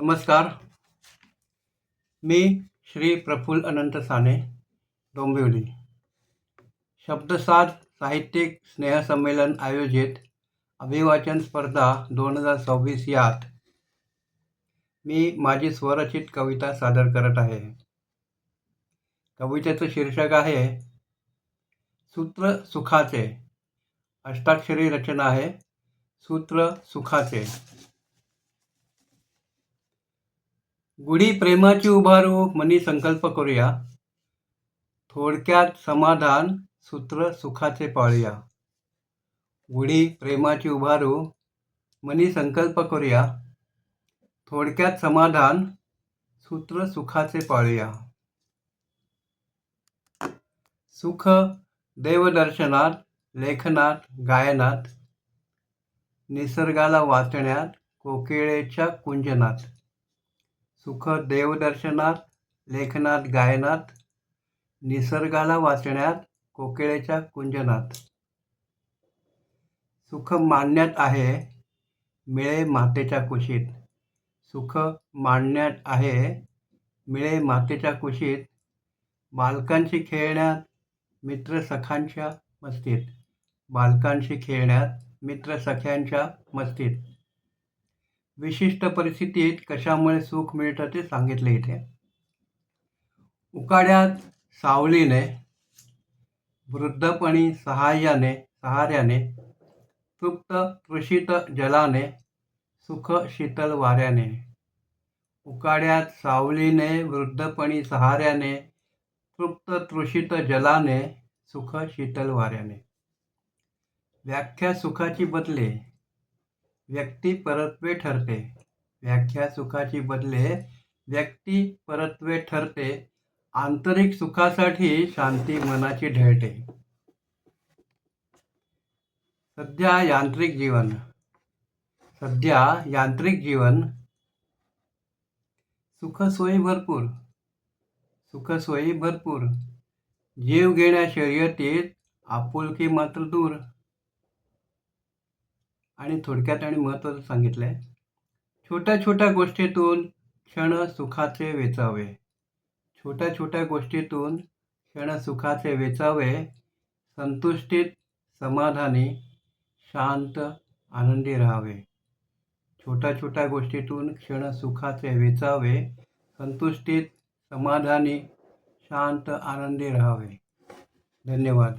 नमस्कार. मी श्री प्रफुल्ल अनंत साने, डोंबिवली. शब्दसाध साहित्यिक स्नेहसंमेलन आयोजित अभिवाचन स्पर्धा 2026 यात मी माझी स्वरचित कविता सादर करत आहे. कवितेचं शीर्षक आहे सूत्र सुखाचे. अष्टाक्षरी रचना आहे सूत्र सुखाचे. गुढी प्रेमाची उभारू मनी संकल्प करूया, थोडक्यात समाधान सूत्र सुखाचे पाळूया. गुढी प्रेमाची उभारू मनी संकल्प करूया, थोडक्यात समाधान सूत्र सुखाचे पाळूया. सुख देवदर्शनात, लेखनात, गायनात, निसर्गाला वाचण्यात, कोकिळेच्या कुंजनात. सुख देवदर्शनात, लेखनात, गायनात, निसर्गाला वाचण्यात, कोकिळेच्या कुंजनात. सुख मांडण्यात आहे मिळे मातेच्या कुशीत. सुख मांडण्यात आहे मिळे मातेच्या कुशीत. बालकांशी खेळण्यात, मित्र सखांच्या मस्तीत. बालकांशी खेळण्यात, मित्र सख्यांच्या मस्तीत. विशिष्ट परिस्थितीत कशामुळे सुख मिळतं ते सांगितले इथे. उकाड्यात सावलीने, वृद्धपणी सहाऱ्याने, तृप्त तृषित जलाने, सुख शीतल वाऱ्याने. उकाड्यात सावलीने, वृद्धपणी सहाऱ्याने, तृप्त तृषित जलाने, सुख शीतल वाऱ्याने. व्याख्या सुखाची बदले, व्यक्ती परत्वे ठरते. व्याख्या सुखाची बदले, व्यक्ती परत्वे ठरते. आंतरिक सुखासाठी शांती मनाची ढळते. सध्या यांत्रिक जीवन, सुखसोयी भरपूर, जीव घेण्या शर्यतीत, आपुलकी मात्र दूर. आणि थोडक्यात आणि महत्त्वाचं सांगितलंय, छोट्या छोट्या गोष्टीतून क्षण सुखाचे वेचावे. छोट्या छोट्या गोष्टीतून क्षण सुखाचे वेचावे. संतुष्टीत, समाधानी, शांत, आनंदी राहावे. छोट्या छोट्या गोष्टीतून क्षण सुखाचे वेचावे. संतुष्टीत, समाधानी, शांत, आनंदी राहावे. धन्यवाद.